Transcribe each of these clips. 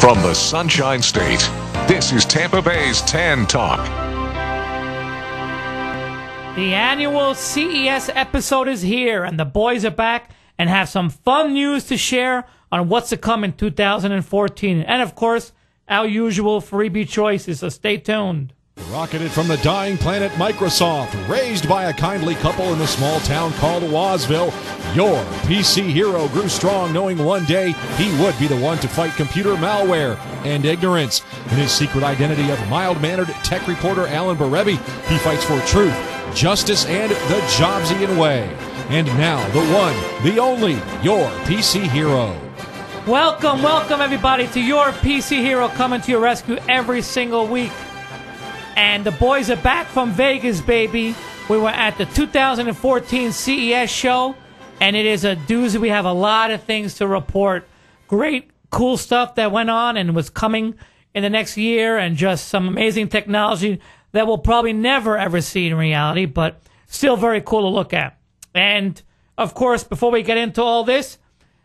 From the Sunshine State, this is Tampa Bay's Tan Talk. The annual CES episode is here, and the boys are back and have some fun news to share on what's to come in 2014. And, of course, our usual freebie choices, so stay tuned. Rocketed from the dying planet Microsoft, raised by a kindly couple in a small town called Wazville, your PC hero grew strong knowing one day he would be the one to fight computer malware and ignorance. In his secret identity of mild-mannered tech reporter Alan Barebi, he fights for truth, justice, and the Jobsian way. And now, the one, the only, your PC hero. Welcome, everybody, to your PC hero coming to your rescue every single week. And the boys are back from Vegas, baby. We were at the 2014 CES show, and it is a doozy. We have a lot of things to report. Great, cool stuff that went on and was coming in the next year, and just some amazing technology that we'll probably never, ever see in reality, but still very cool to look at. And, of course, before we get into all this,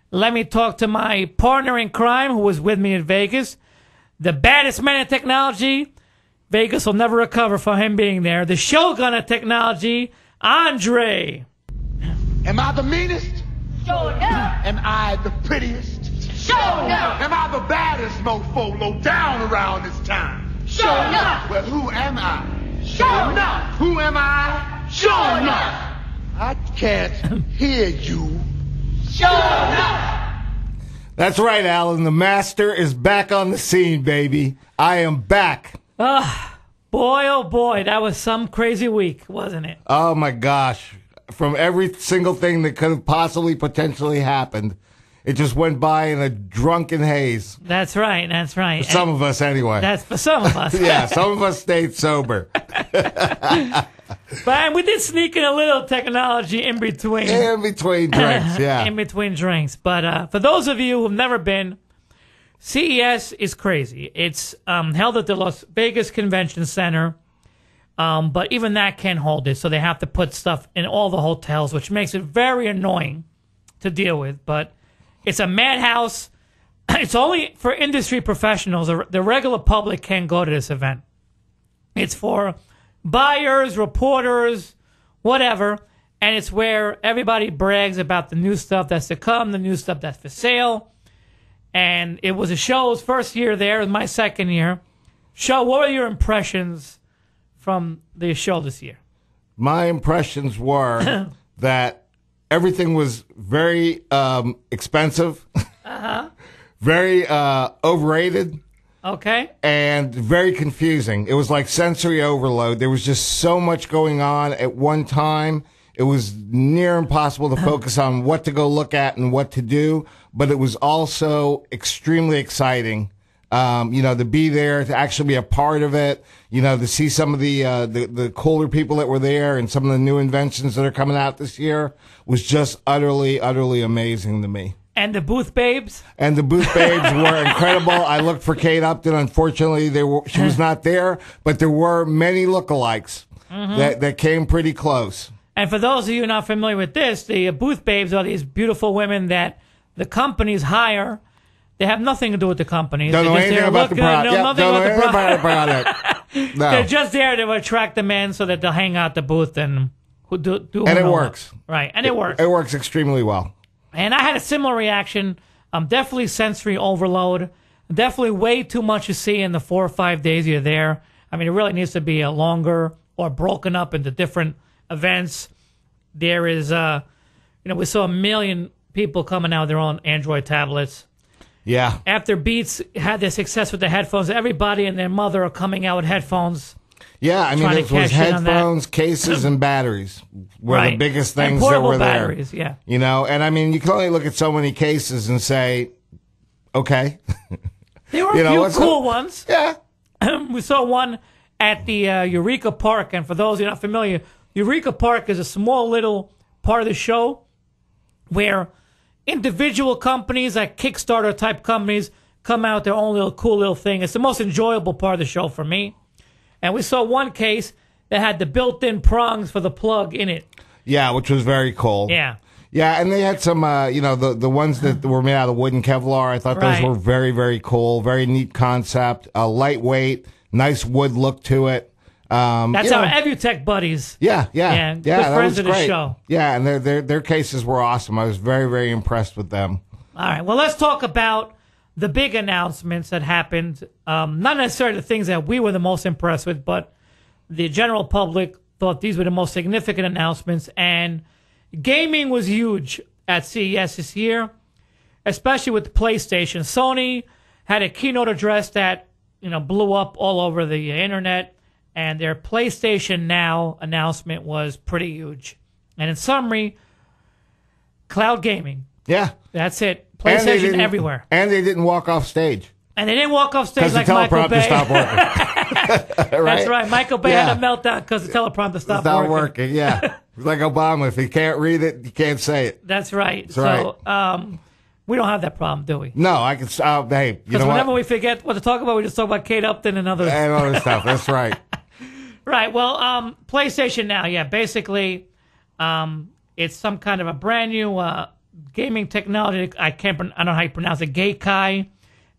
let me talk to my partner in crime who was with me in Vegas, the baddest man in technology. Vegas will never recover from him being there. The Shogun of technology, Andre. Am I the meanest? Sure enough. Am I the prettiest? Sure enough. Am I the baddest mofo low down around this time? Sure enough. Well, who am I? Sure enough. Who am I? Sure enough. I can't hear you. Sure enough. That's right, Alan. The master is back on the scene, baby. I am back. Boy, oh boy, that was some crazy week, wasn't it? Oh, my gosh. From every single thing that could have possibly potentially happened, it just went by in a drunken haze. That's right, that's right. For some of us, anyway. That's for some of us. Yeah, some of us stayed sober. But we did sneak in a little technology in between. In between drinks, yeah. In between drinks. But for those of you who've never been, CES is crazy. It's held at the Las Vegas Convention Center, but even that can't hold it, so they have to put stuff in all the hotels, which makes it very annoying to deal with. But it's a madhouse. It's only for industry professionals. The regular public can't go to this event. It's for buyers, reporters, whatever, and it's where everybody brags about the new stuff that's to come, the new stuff that's for sale. And it was a show's first year there, it was my second year. Show, what were your impressions from the show this year? My impressions were that everything was very expensive, very overrated, okay, and very confusing. It was like sensory overload. There was just so much going on at one time. It was near impossible to focus on what to go look at and what to do, but it was also extremely exciting. To be there, to actually be a part of it, to see some of the cooler people that were there and some of the new inventions that are coming out this year was just utterly, utterly amazing to me. And the booth babes? And the booth babes were incredible. I looked for Kate Upton. Unfortunately, she was not there, but there were many lookalikes that came pretty close. And for those of you not familiar with this, the booth babes are these beautiful women that the companies hire. They have nothing to do with the companies. Don't know anything about the product. Don't know anything about the product. No. They're just there to attract the men so that they'll hang out the booth and do and it works. Right, and it works. It works extremely well. And I had a similar reaction. Definitely sensory overload. Definitely way too much to see in the 4 or 5 days you're there. I mean, it really needs to be a longer or broken up into different events. There is, we saw 1 million people coming out with their own Android tablets. Yeah. After Beats had their success with the headphones, everybody and their mother are coming out with headphones. Yeah, I mean, it was headphones, cases, and batteries were the biggest things that were there. Batteries, yeah. And I mean, you can only look at so many cases and say, okay. There were a few cool ones. Yeah. We saw one at the Eureka Park, and for those who are not familiar, Eureka Park is a small little part of the show where individual companies, like Kickstarter type companies, come out with their own little cool little thing. It's the most enjoyable part of the show for me. And we saw one case that had the built-in prongs for the plug in it. Yeah, which was very cool. Yeah. Yeah, and they had some, the ones that were made out of wood and Kevlar. I thought those Right. were very, very cool. Very neat concept. Lightweight, nice wood look to it. That's our Evutech buddies. Yeah. Good That friends was of the great. show. Yeah, and their cases were awesome. I was very, very impressed with them. All right. Well, let's talk about the big announcements that happened. Not necessarily the things that we were the most impressed with, but the general public thought these were the most significant announcements. And gaming was huge at CES this year, especially with the PlayStation. Sony had a keynote address that blew up all over the internet, and their PlayStation Now announcement was pretty huge. And in summary, cloud gaming. Yeah. That's it. And they PlayStation didn't- everywhere. And they didn't walk off stage. And they didn't walk off stage Because like the Michael teleprompter Bay. stopped working. That's right. Michael Bay Yeah. had a meltdown because the teleprompter stopped It's not working. working, yeah. It's like Obama. If you can't read it, you can't say it. That's right. right. We don't have that problem, do we? No, I can. Hey, you Because know whenever what? we forget what to talk about, we just talk about Kate Upton and other. And other stuff. That's right. Right. Well, PlayStation Now, yeah, basically, it's some kind of a brand new gaming technology. I don't know how you pronounce it, Gaikai,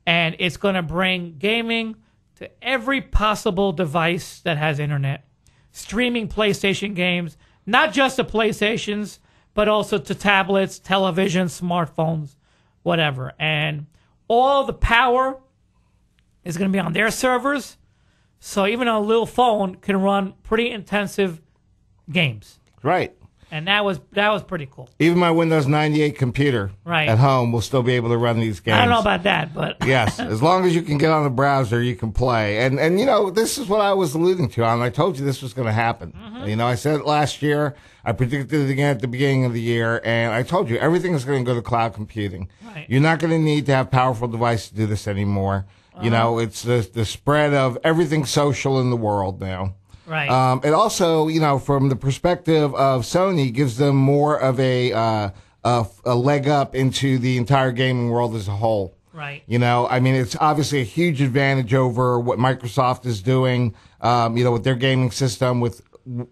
and it's going to bring gaming to every possible device that has internet, streaming PlayStation games, not just to PlayStations, but also to tablets, televisions, smartphones, whatever, and all the power is going to be on their servers. So even a little phone can run pretty intensive games, Right. and that was pretty cool. Even my Windows 98 computer Right. at home will still be able to run these games. I don't know about that, but Yes, as long as you can get on the browser, you can play. And this is what I was alluding to. And I told you this was going to happen. Mm-hmm. I said it last year. I predicted it again at the beginning of the year. And I told you, everything is going to go to cloud computing. Right. You're not going to need to have powerful devices to do this anymore. It's the spread of everything social in the world now. right, It also, from the perspective of Sony, gives them more of a leg up into the entire gaming world as a whole. right. It's obviously a huge advantage over what Microsoft is doing, with their gaming system, with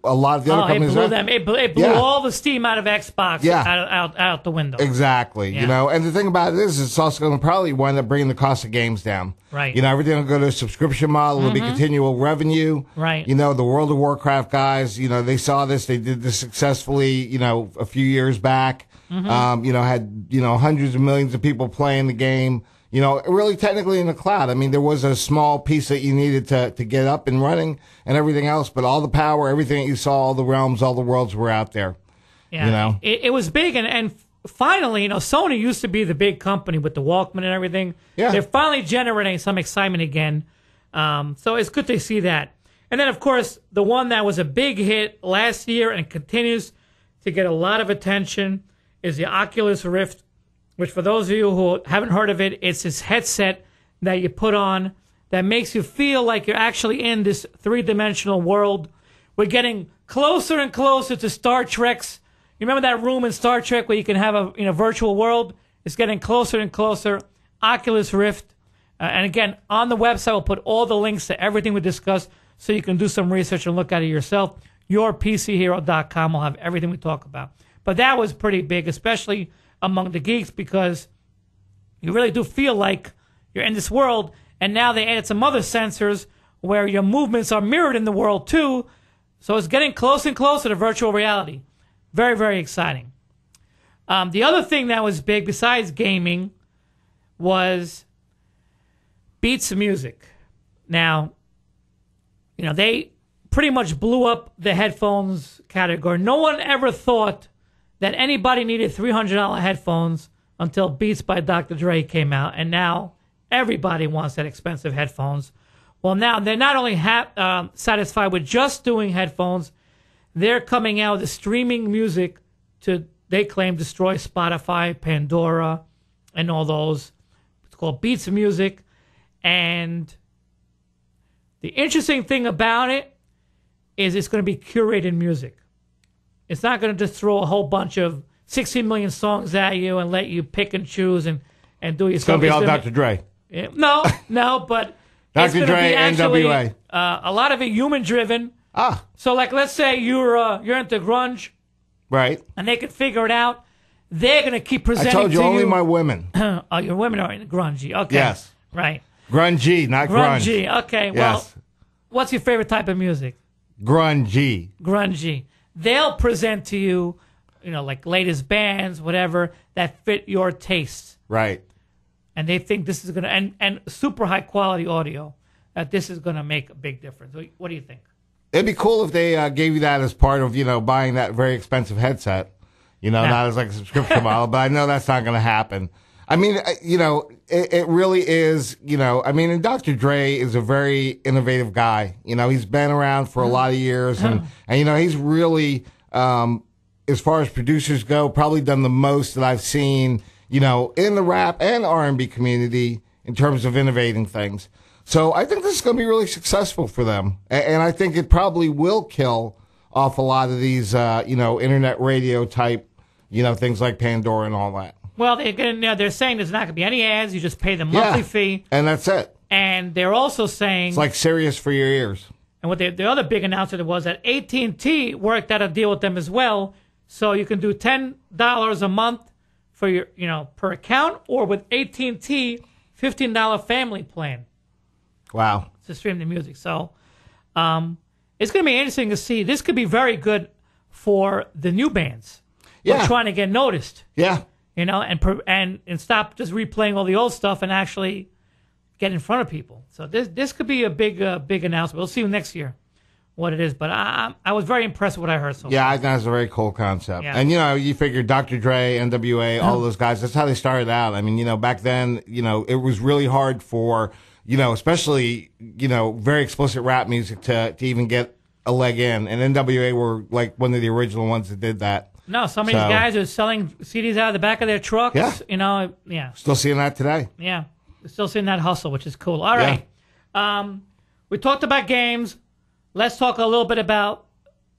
a lot of the other It companies. blew them. It blew Yeah. all the steam out of Xbox Yeah. out the window. Exactly. Yeah. And the thing about it is, it's also going to probably wind up bringing the cost of games down. Right. Everything will go to a subscription model. It'll be continual revenue. Right. The World of Warcraft guys, they saw this. They did this successfully, a few years back. Had, hundreds of millions of people playing the game. Really technically in the cloud. There was a small piece that you needed to get up and running and everything else, but all the power, everything that you saw, all the realms, all the worlds were out there. Yeah, it was big, and finally, Sony used to be the big company with the Walkman and everything. Yeah. They're finally generating some excitement again. So it's good to see that. And then, of course, the one that was a big hit last year and continues to get a lot of attention is the Oculus Rift, which for those of you who haven't heard of it, it's this headset that you put on that makes you feel like you're actually in this three-dimensional world. We're getting closer and closer to Star Trek's. You remember that room in Star Trek where you can have a virtual world? It's getting closer and closer. Oculus Rift. And again, on the website, we'll put all the links to everything we discussed so you can do some research and look at it yourself. YourPCHero.com will have everything we talk about. But that was pretty big, especially among the geeks, because you really do feel like you're in this world. And now they added some other sensors where your movements are mirrored in the world too. So it's getting closer and closer to virtual reality. Very, very exciting. The other thing that was big besides gaming was Beats Music. Now, they pretty much blew up the headphones category. No one ever thought that anybody needed $300 headphones until Beats by Dr. Dre came out, and now everybody wants that expensive headphones. Well, now they're not only satisfied with just doing headphones, they're coming out with streaming music to, they claim, destroy Spotify, Pandora, and all those. It's called Beats Music, and the interesting thing about it is it's going to be curated music. It's not going to just throw a whole bunch of 16 million songs at you and let you pick and choose and do your It's going stuff. to be all Dr. Dre. No, but it's Dr. going to Dre, be actually NWA. A lot of it human-driven. Ah, So, like, let's say you're into grunge, right. and they could figure it out. they're going to keep I presenting told you, to only you. my women. Oh, your women are in grungy. Okay. Yes. Right. Grungy, not grunge. Grungy. Okay. Well, Yes. what's your favorite type of music? Grungy. Grungy. They'll present to you, like latest bands, whatever, that fit your tastes. Right. And they think this is going to, and super high quality audio, that this is going to make a big difference. What do you think? It'd be cool if they gave you that as part of, buying that very expensive headset. Not as like a subscription model, but I know that's not going to happen. I mean, it really is, and Dr. Dre is a very innovative guy. He's been around for a lot of years and he's really, as far as producers go, probably done the most that I've seen, in the rap and R&B community in terms of innovating things. So I think this is going to be really successful for them. And I think it probably will kill off a lot of these, internet radio type, things like Pandora and all that. Well, they're saying there's not going to be any ads. You just pay the monthly fee. And that's it. And they're also saying... It's like Sirius for your ears. And what the other big announcement was that AT&T worked out a deal with them as well. So you can do $10 a month for your, per account, or with AT&T, $15 family plan. Wow. To stream the music. So it's going to be interesting to see. This could be very good for the new bands. Yeah. Who are trying to get noticed. Yeah. And stop just replaying all the old stuff and actually get in front of people. So this could be a big announcement. We'll see next year what it is. But I was very impressed with what I heard so far. Yeah, I think that's a very cool concept. Yeah. And, you figure Dr. Dre, NWA, all those guys, that's how they started out. I mean, back then, it was really hard for, especially, very explicit rap music to even get a leg in. And NWA were like one of the original ones that did that. No, some of these guys are selling CDs out of the back of their trucks. Yeah. Yeah. Still seeing that today. Yeah. Still seeing that hustle, which is cool. All right. We talked about games. Let's talk a little bit about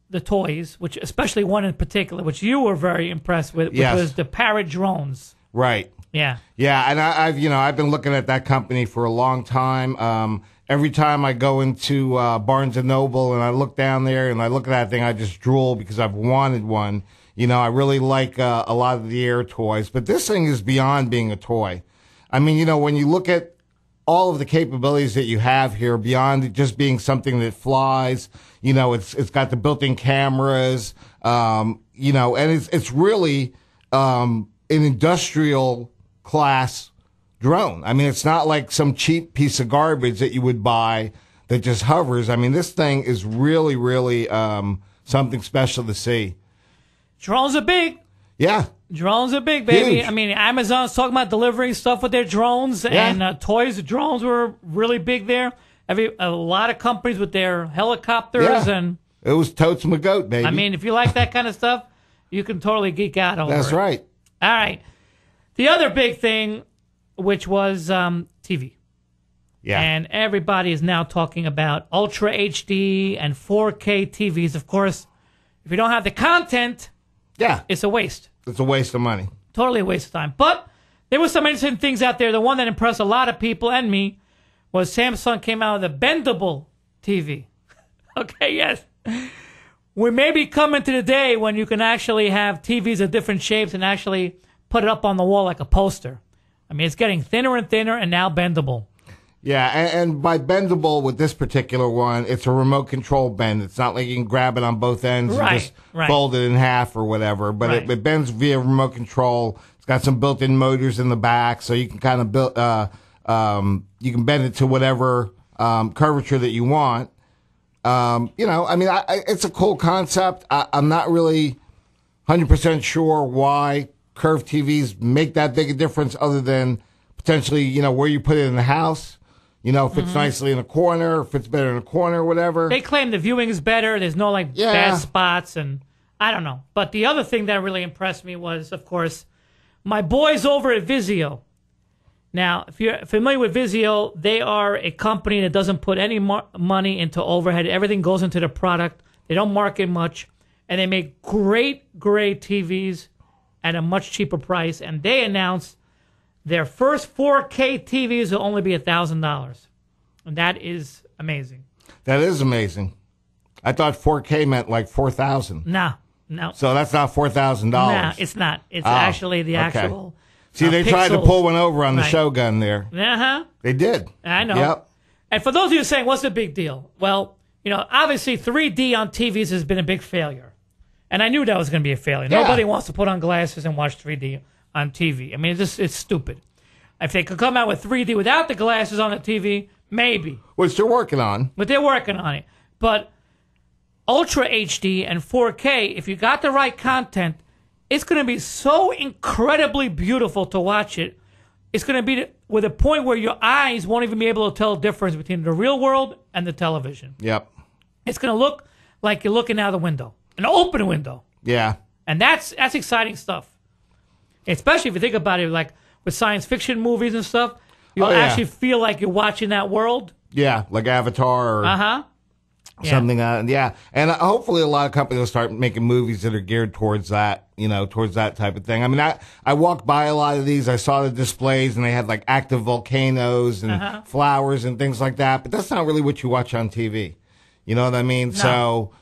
the toys, which especially one in particular, which you were very impressed with, which was the Parrot drones. Right. Yeah. Yeah, and I've been looking at that company for a long time. Every time I go into Barnes & Noble and I look down there and I look at that thing, I just drool because I've wanted one. I really like a lot of the Air toys, but this thing is beyond being a toy. I mean, when you look at all of the capabilities that you have here, beyond it just being something that flies, it's got the built-in cameras, and it's really an industrial class drone. I mean, it's not like some cheap piece of garbage that you would buy that just hovers. I mean, this thing is really, really something special to see. Drones are big. Yeah. Drones are big, baby. Huge. I mean, Amazon's talking about delivering stuff with their drones, and toys. Drones were really big there. A lot of companies with their helicopters, and it was totes my goat, baby. I mean, if you like that kind of stuff, you can totally geek out over That's it. right. All right. The other big thing, which was TV. Yeah. And everybody is now talking about Ultra HD and 4K TVs. Of course, if you don't have the content, it's a waste. It's a waste of money. Totally a waste of time. But there were some interesting things out there. The one that impressed a lot of people and me was Samsung came out with a bendable TV. Okay, yes. We may be coming to the day when you can actually have TVs of different shapes and actually put it up on the wall like a poster. I mean, it's getting thinner and thinner and now bendable. Yeah, and by bendable with this particular one, it's a remote control bend. It's not like you can grab it on both ends and just fold it in half or whatever. But it bends via remote control. It's got some built-in motors in the back, so you can kind of you can bend it to whatever curvature that you want. It's a cool concept. I'm not really 100% sure why curved TVs make that big a difference, other than potentially, where you put it in the house. If it's nicely in a corner, if it's better in a corner, whatever. They claim the viewing is better. There's no bad spots, and I don't know. But the other thing that really impressed me was, of course, my boys over at Vizio. Now, if you're familiar with Vizio, they are a company that doesn't put any money into overhead. Everything goes into the product. They don't market much, and they make great TVs at a much cheaper price. And they announced their first 4K TVs will only be $1,000. And that is amazing. That is amazing. I thought 4K meant like 4,000. Nah. No. So that's not $4,000. No, it's not. It's actually the okay. actual. See, they tried to pixels. pull one over on the Right. Shogun there. Uh-huh. They did. I know. Yep. And for those of you saying, what's the big deal? Well, obviously 3D on TVs has been a big failure. And I knew that was going to be a failure. Yeah. Nobody wants to put on glasses and watch 3D on TV. I mean, it's stupid. If they could come out with 3D without the glasses on the TV, maybe. Which they're working on. But they're working on it. But Ultra HD and 4K, if you got the right content, it's going to be so incredibly beautiful to watch it. It's going to be with a point where your eyes won't even be able to tell the difference between the real world and the television. Yep. It's going to look like you're looking out the window, an open window. Yeah. And that's exciting stuff. Especially if you think about it, like with science fiction movies and stuff, you'll actually feel like you're watching that world. Yeah, like Avatar or something. Yeah. And hopefully a lot of companies will start making movies that are geared towards that, towards that type of thing. I mean, I walked by a lot of these. I saw the displays, and they had like active volcanoes and flowers and things like that. But that's not really what you watch on TV. You know what I mean? No. So,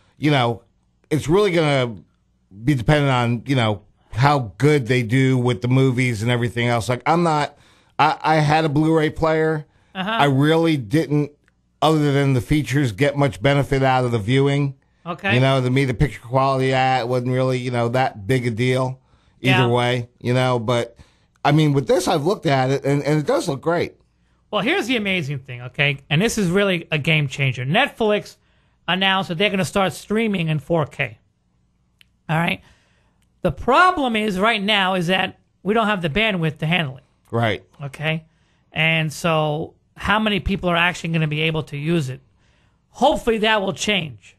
it's really going to be dependent on, how good they do with the movies and everything else. Like, I had a Blu-ray player. I really didn't, other than the features, get much benefit out of the viewing. Okay. To me, the picture quality wasn't really, that big a deal either way, But, I mean, with this, I've looked at it, and it does look great. Well, here's the amazing thing, okay? And this is really a game changer. Netflix announced that they're going to start streaming in 4K. All right? The problem is right now is that we don't have the bandwidth to handle it. Right. Okay? And so how many people are actually going to be able to use it? Hopefully that will change.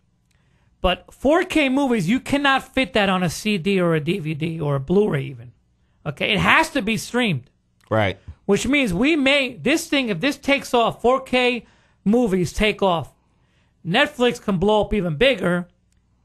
But 4K movies, you cannot fit that on a CD or a DVD or a Blu-ray even. Okay? It has to be streamed. Right. Which means if this takes off, 4K movies take off, Netflix can blow up even bigger,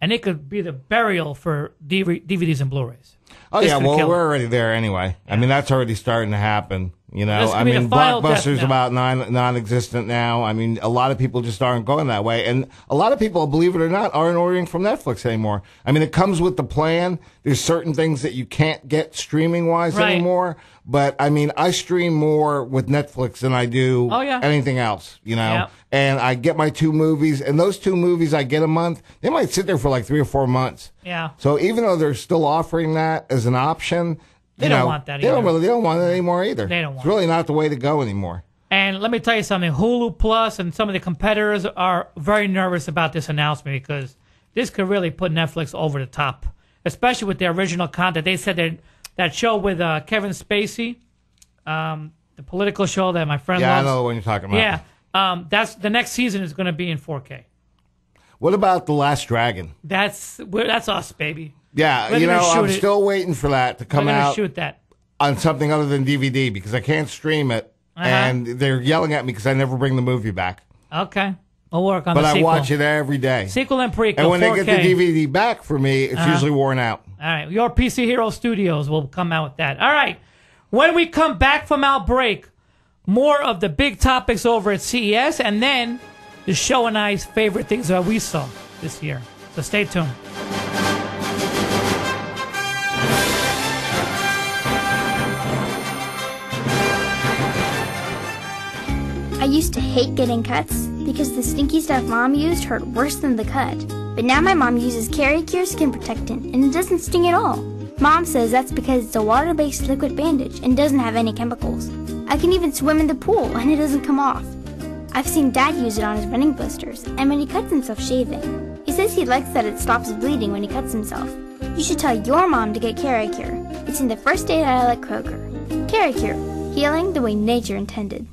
and it could be the burial for DVDs and Blu-rays. Oh, This yeah, could well, kill it. we're already there anyway. I mean, that's already starting to happen. This I could be the mean, final Blockbuster's death about non-existent now. I mean, a lot of people just aren't going that way. And a lot of people, believe it or not, aren't ordering from Netflix anymore. I mean, it comes with the plan. There's certain things that you can't get streaming-wise Right. anymore. But, I mean, I stream more with Netflix than I do anything else, Yep. And I get my 2 movies. And those 2 movies I get a month, they might sit there for like 3 or 4 months. Yeah. So even though they're still offering that as an option, They don't want that They don't either. they don't want it anymore either. They don't want It's really not the way to go anymore. And let me tell you something, Hulu Plus and some of the competitors are very nervous about this announcement because this could really put Netflix over the top, especially with their original content. They said that show with Kevin Spacey, the political show that my friend Yeah, loves. I know the one you're talking about. Yeah, that's the next season is going to be in 4K. What about The Last Dragon? That's us, baby. Yeah, We're gonna shoot I'm it. still waiting for that to We're come going to out shoot that. on something other than DVD because I can't stream it, and they're yelling at me because I never bring the movie back. Okay, we'll work on But the I sequel. watch it every day. Sequel and prequel. And when 4K. they get the DVD back for me, it's usually worn out. All right, your PC Hero Studios will come out with that. All right, when we come back from our break, more of the big topics over at CES, and then the show and I's favorite things that we saw this year. So stay tuned. I used to hate getting cuts because the stinky stuff Mom used hurt worse than the cut. But now my mom uses Caricure Skin Protectant and it doesn't sting at all. Mom says that's because it's a water-based liquid bandage and doesn't have any chemicals. I can even swim in the pool and it doesn't come off. I've seen Dad use it on his running blisters and when he cuts himself shaving. He says he likes that it stops bleeding when he cuts himself. You should tell your mom to get Caricure. It's in the first aid aisle at Kroger. Caricure, healing the way nature intended.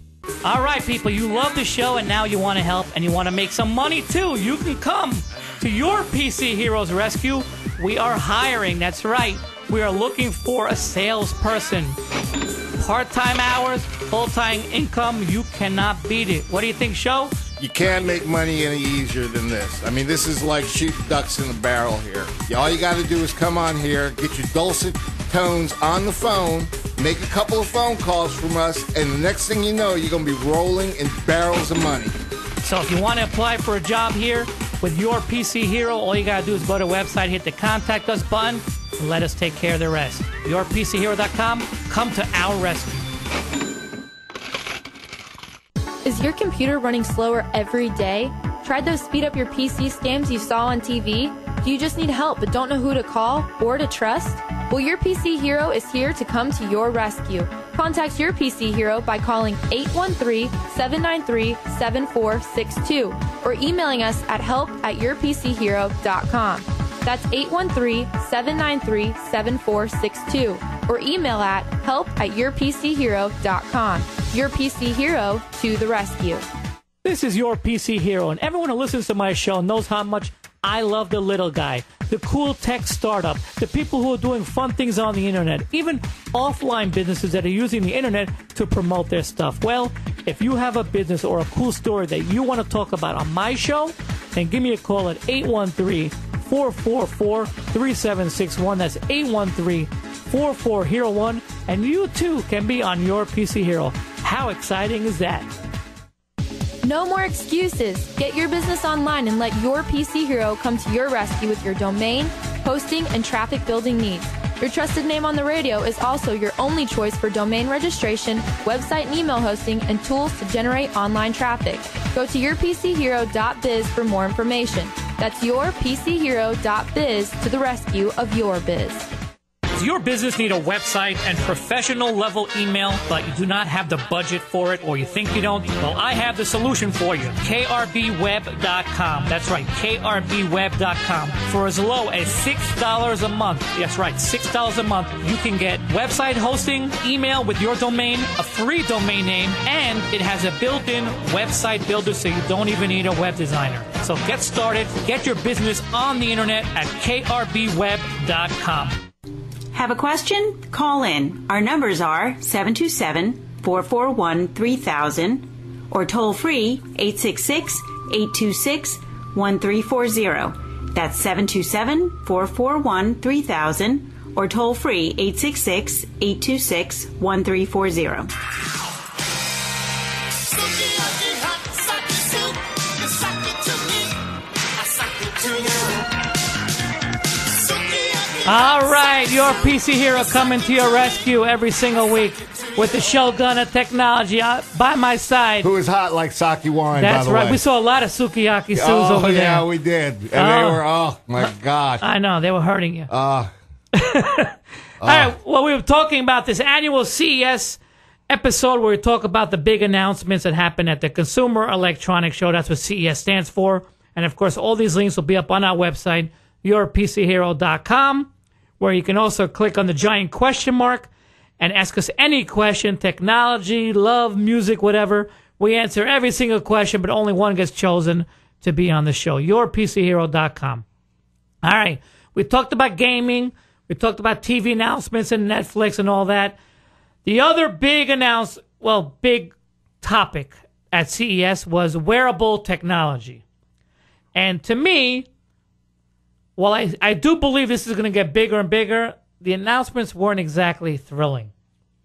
All right, people, you love the show and now you want to help and you want to make some money too. You can come to your PC Heroes Rescue. We are hiring, that's right. We are looking for a salesperson. Part-time hours, full-time income, you cannot beat it. What do you think, Show? You can't make money any easier than this. I mean, this is like shooting ducks in a barrel here. All you got to do is come on here, get your dulcet tones on the phone, make a couple of phone calls from us, and the next thing you know, you're going to be rolling in barrels of money. So if you want to apply for a job here, with your PC Hero. All you got to do is go to the website, hit the Contact Us button, and let us take care of the rest. YourPCHero.com. Come to our rescue. Is your computer running slower every day? Tried those speed up your PC scams you saw on TV? Do you just need help but don't know who to call or to trust? Well, Your PC Hero is here to come to your rescue. Contact Your PC Hero by calling 813-793-7462 or emailing us at help@yourpchero.com. That's 813-793-7462 or email at help@yourpchero.com. Your PC Hero to the rescue. This is Your PC Hero, and everyone who listens to my show knows how much I love the little guy, the cool tech startup, the people who are doing fun things on the internet, even offline businesses that are using the internet to promote their stuff. Well, if you have a business or a cool story that you want to talk about on my show, then give me a call at 813-444-3761. That's 813-44-HERO1, and you too can be on Your PC Hero. How exciting is that? No more excuses. Get your business online and let Your PC Hero come to your rescue with your domain, hosting, and traffic building needs. Your trusted name on the radio is also your only choice for domain registration, website and email hosting, and tools to generate online traffic. Go to yourpchero.biz for more information. That's yourpchero.biz to the rescue of your biz. Does your business need a website and professional level email, but you do not have the budget for it, or you think you don't? Well, I have the solution for you. KRBWeb.com. That's right, KRBWeb.com. For as low as $6 a month, that's right, $6 a month, you can get website hosting, email with your domain, a free domain name, and it has a built-in website builder, so you don't even need a web designer. So get started, get your business on the internet at KRBWeb.com. Have a question? Call in. Our numbers are 727-441-3000 or toll free 866-826-1340. That's 727-441-3000 or toll free 866-826-1340. All right, Your PC Hero coming to your rescue every single week with the Shogun of technology by my side. Who is hot like sake wine, That's by the right. way. We saw a lot of sukiyaki Sues over there. Yeah, we did. And they were, oh, my gosh. I know, they were hurting you. All right, well, we were talking about this annual CES episode where we talk about the big announcements that happen at the Consumer Electronics Show. That's what CES stands for. And, of course, all these links will be up on our website, yourpchero.com, where you can also click on the giant question mark and ask us any question, technology, love, music, whatever. We answer every single question, but only one gets chosen to be on the show, yourpchero.com. All right, we talked about gaming. We talked about TV announcements and Netflix and all that. The other big big topic at CES was wearable technology. And to me, while I do believe this is going to get bigger and bigger, the announcements weren't exactly thrilling.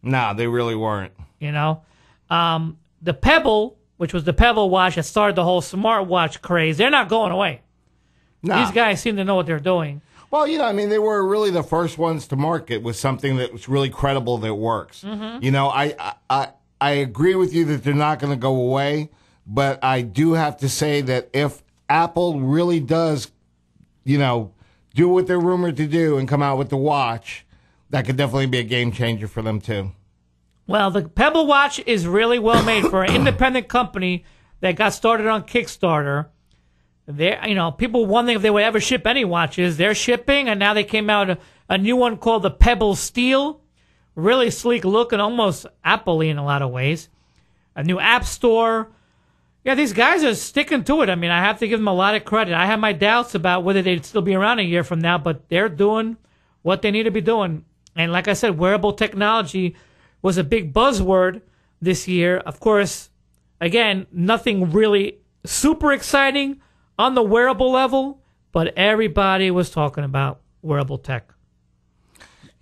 No, they really weren't. You know? The Pebble, which was the Pebble watch that started the whole smartwatch craze, they're not going away. No. These guys seem to know what they're doing. Well, you know, I mean, they were really the first ones to market with something that was really credible that works. Mm-hmm. You know, I agree with you that they're not going to go away, but I do have to say that if Apple really does, you know, do what they're rumored to do and come out with the watch, that could definitely be a game changer for them too. Well, the Pebble watch is really well made for an independent company that got started on Kickstarter. They're, you know, people wondering if they would ever ship any watches. They're shipping, and now they came out a new one called the Pebble Steel. Really sleek look and almost Apple-y in a lot of ways. A new app store. Yeah, these guys are sticking to it. I mean, I have to give them a lot of credit. I have my doubts about whether they'd still be around a year from now, but they're doing what they need to be doing. And like I said, wearable technology was a big buzzword this year. Of course, again, nothing really super exciting on the wearable level, but everybody was talking about wearable tech.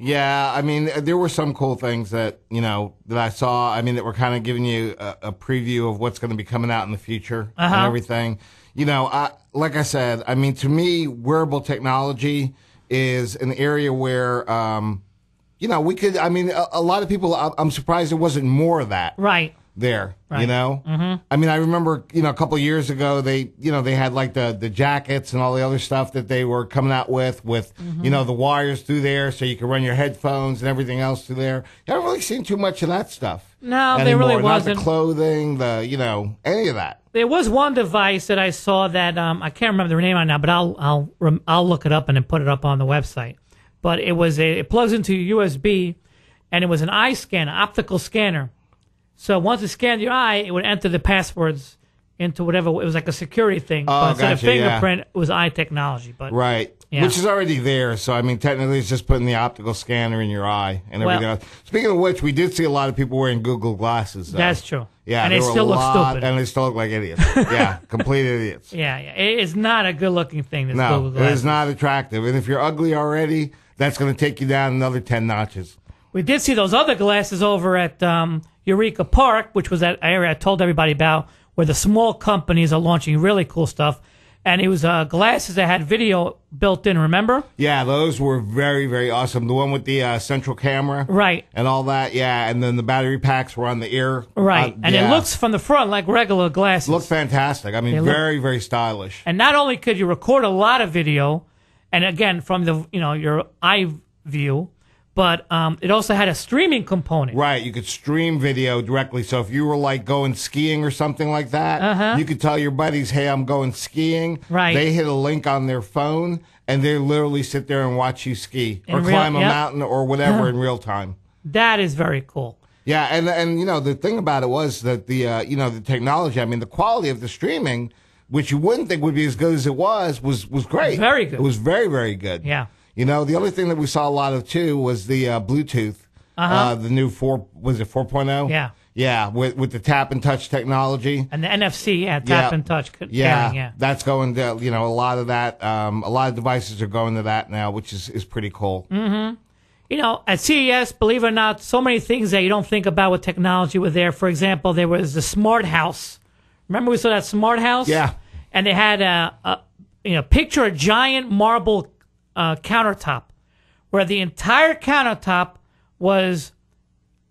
Yeah, I mean, there were some cool things that, that I saw. I mean, that were kind of giving you a preview of what's going to be coming out in the future and everything. Like I said, I mean, to me, wearable technology is an area where, we could, I mean, a lot of people, I'm surprised there wasn't more of that. Right. There, Right. Mm-hmm. I mean, I remember, a couple of years ago, they had like the jackets and all the other stuff that they were coming out with, the wires through there so you could run your headphones and everything else through there. You haven't really seen too much of that stuff. No, anymore. there really Not wasn't. the clothing, any of that. There was one device that I saw that I can't remember the name on now, but I'll look it up and then put it up on the website. But it plugs into USB, and it was an eye scanner, optical scanner. So once it scanned your eye, it would enter the passwords into whatever. It was like a security thing. But instead of fingerprint, it was eye technology. But right. Yeah. Which is already there. So, I mean, technically it's just putting the optical scanner in your eye and everything else. Speaking of which, we did see a lot of people wearing Google glasses, though. That's true. Yeah, and they still look stupid. And they still look like idiots. Yeah, complete idiots. Yeah. It is not a good-looking thing, this No, Google glasses. it is not attractive. And if you're ugly already, that's going to take you down another 10 notches. We did see those other glasses over at Eureka Park, which was that area I told everybody about, where the small companies are launching really cool stuff. And it was glasses that had video built in, remember? Yeah, those were very, very awesome. The one with the central camera. Right. And all that, yeah. And then the battery packs were on the ear. Right. And it looks from the front like regular glasses. Look fantastic. I mean, very, very stylish. And not only could you record a lot of video, and again, from the your eye view, but it also had a streaming component. Right, you could stream video directly. So if you were like going skiing or something like that, you could tell your buddies, "Hey, I'm going skiing." Right. They hit a link on their phone, and they literally sit there and watch you ski or climb a mountain or whatever in real time. That is very cool. Yeah, and the thing about it was that the technology. I mean, the quality of the streaming, which you wouldn't think would be as good as it was great. Very good. It was very, very good. Yeah. The other thing that we saw a lot of, too, was the Bluetooth. The new 4.0? Yeah. Yeah, with the tap and touch technology. And the NFC, tap and touch. Yeah, that's going to, a lot of that, a lot of devices are going to that now, which is pretty cool. Mm-hmm. At CES, believe it or not, so many things that you don't think about with technology were there. For example, there was the Smart House. Remember we saw that Smart House? Yeah. And they had picture a giant marble countertop, where the entire countertop was,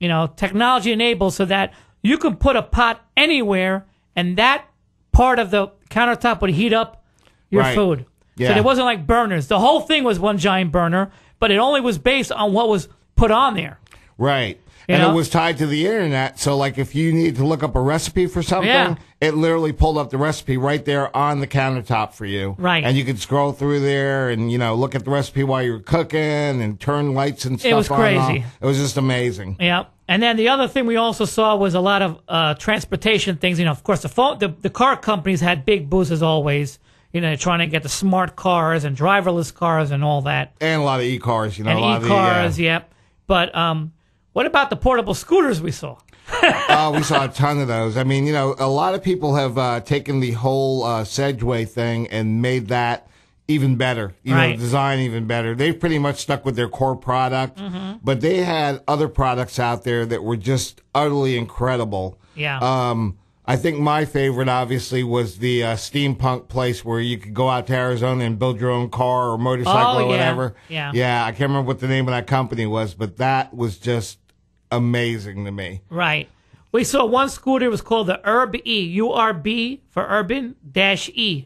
technology enabled, so that you can put a pot anywhere, and that part of the countertop would heat up your food. Yeah. So there wasn't like burners. The whole thing was one giant burner, but it only was based on what was put on there. Right. And it was tied to the internet, so like if you needed to look up a recipe for something, it literally pulled up the recipe right there on the countertop for you. Right. And you could scroll through there and, look at the recipe while you were cooking and turn lights and stuff on. It was crazy. It was just amazing. Yeah. And then the other thing we also saw was a lot of transportation things. Of course, the car companies had big booths as always. Trying to get the smart cars and driverless cars and all that. And a lot of e-cars, And e-cars, yep. But what about the portable scooters we saw? We saw a ton of those. I mean, a lot of people have taken the whole Segway thing and made that even better, design even better. They've pretty much stuck with their core product, but they had other products out there that were just utterly incredible. Yeah. I think my favorite, obviously, was the steampunk place where you could go out to Arizona and build your own car or motorcycle or whatever. Yeah. Yeah, I can't remember what the name of that company was, but that was just amazing to me. Right. We saw one scooter. It was called the URB, URB for Urban-E.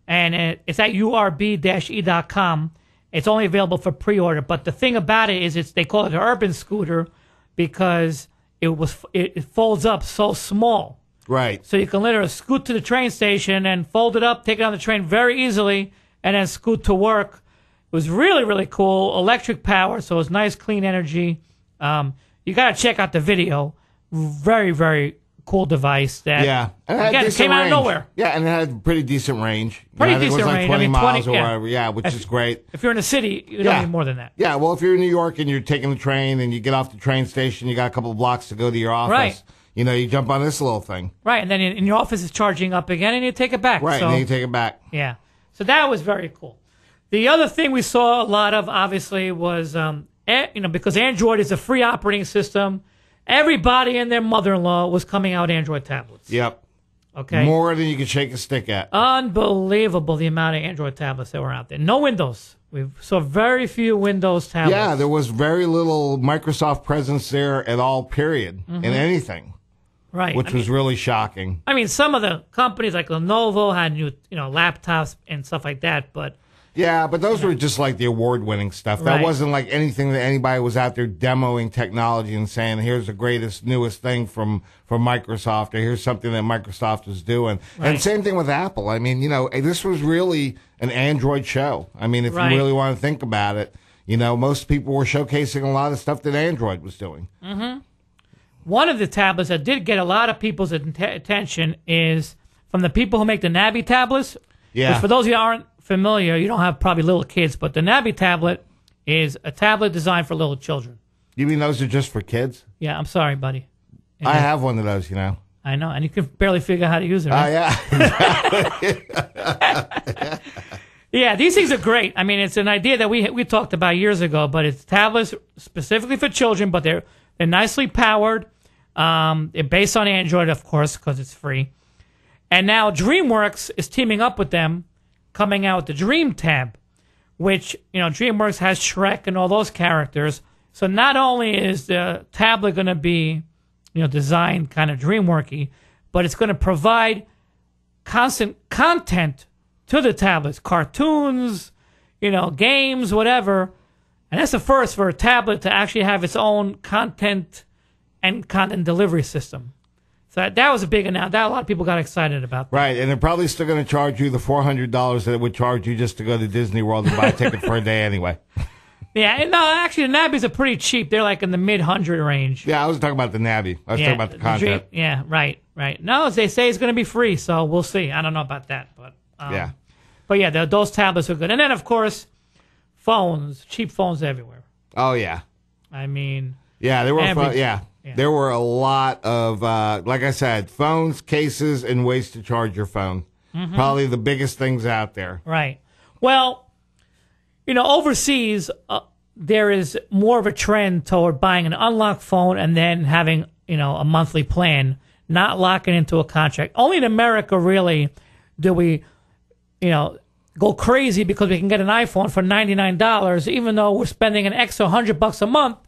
And it's at urb-e.com. It's only available for pre-order. But the thing about it is they call it an urban scooter because it folds up so small. Right. So you can literally scoot to the train station and fold it up, take it on the train very easily, and then scoot to work. It was really, really cool. Electric power, so it's nice, clean energy. You got to check out the video. Very, very cool device. That, and again, it came out of nowhere. Yeah, and it had pretty decent range. Pretty I think decent it was like range. 20 miles or yeah. whatever. Yeah, which is great. If you're in a city, you don't need more than that. Yeah, well, if you're in New York and you're taking the train and you get off the train station, you got a couple of blocks to go to your office. Right. You jump on this little thing. Right, and then in your office is charging up again, and you take it back. Right, so, and then you take it back. Yeah. So that was very cool. The other thing we saw a lot of, obviously, was because Android is a free operating system, everybody and their mother-in-law was coming out Android tablets. Yep. Okay. More than you can shake a stick at. Unbelievable the amount of Android tablets that were out there. No Windows. We saw very few Windows tablets. Yeah, there was very little Microsoft presence there at all, period, in anything. Right. Which was really shocking. I mean, some of the companies like Lenovo had new, laptops and stuff like that, but yeah, but those were just like the award-winning stuff. That Right. wasn't like anything that anybody was out there demoing technology and saying, "Here's the greatest, newest thing from Microsoft," or "Here's something that Microsoft was doing." Right. And same thing with Apple. I mean, this was really an Android show. I mean, if Right. you really want to think about it, most people were showcasing a lot of stuff that Android was doing. one of the tablets that did get a lot of people's attention is from the people who make the Navi tablets. Yeah. Which for those of you who aren't familiar, you don't have probably little kids, but the Navi tablet is a tablet designed for little children. You mean those are just for kids? Yeah, I'm sorry, buddy. I have one of those, I know, and you can barely figure out how to use it, right? Yeah. Yeah, these things are great. I mean, it's an idea that we talked about years ago, but it's tablets specifically for children, but they're nicely powered. They're based on Android, of course, because it's free. And now DreamWorks is teaming up with them, coming out with the Dream Tab, which, DreamWorks has Shrek and all those characters. So not only is the tablet going to be, designed kind of DreamWorky, but it's going to provide constant content to the tablets, cartoons, games, whatever. And that's the first for a tablet to actually have its own content and content delivery system. So that was a big announcement. That a lot of people got excited about. That. Right, and they're probably still going to charge you the $400 that it would charge you just to go to Disney World and buy a ticket for a day anyway. Yeah, and no, actually, the Nabbies are pretty cheap. They're like in the mid-100 range. Yeah, I was talking about the Navi. I was talking about the content. Yeah, right. No, as they say, it's going to be free, so we'll see. I don't know about that, but yeah. But yeah, those tablets are good. And then, of course, phones, cheap phones everywhere. Oh, yeah. I mean... Yeah, there were Yeah. There were a lot of, like I said, phones, cases, and ways to charge your phone. Mm-hmm. Probably the biggest things out there. Right. Well, overseas, there is more of a trend toward buying an unlocked phone and then having, a monthly plan, not locking into a contract. Only in America, really, do we, go crazy because we can get an iPhone for $99, even though we're spending an extra $100 a month,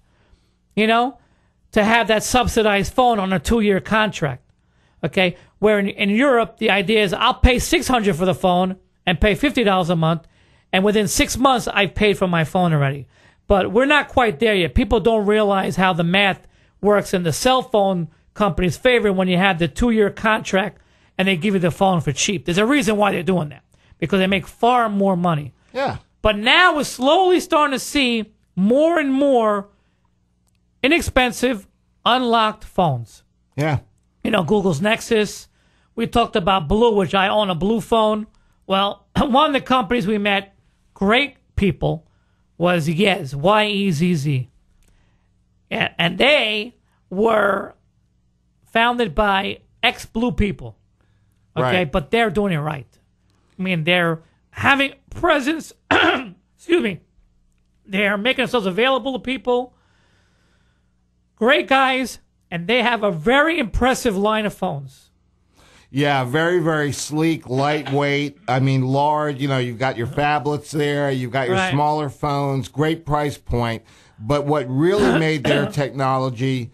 to have that subsidized phone on a 2-year contract. Okay? Where in Europe, the idea is I'll pay $600 for the phone and pay $50 a month, and within 6 months, I've paid for my phone already. But we're not quite there yet. People don't realize how the math works in the cell phone company's favor when you have the 2-year contract and they give you the phone for cheap. There's a reason why they're doing that, because they make far more money. Yeah. But now we're slowly starting to see more and more inexpensive, unlocked phones. Yeah. Google's Nexus. We talked about Blue, which I own a Blue phone. Well, one of the companies we met, great people, was Yezz, Y-E-Z-Z. Yeah, and they were founded by ex-Blue people. Okay, Right. but they're doing it right. I mean, they're having presence. Excuse me. They're making themselves available to people. Great guys, and they have a very impressive line of phones. Yeah, very, very sleek, lightweight. I mean, large. You've got your phablets there. You've got your Right. smaller phones. Great price point. But what really made their technology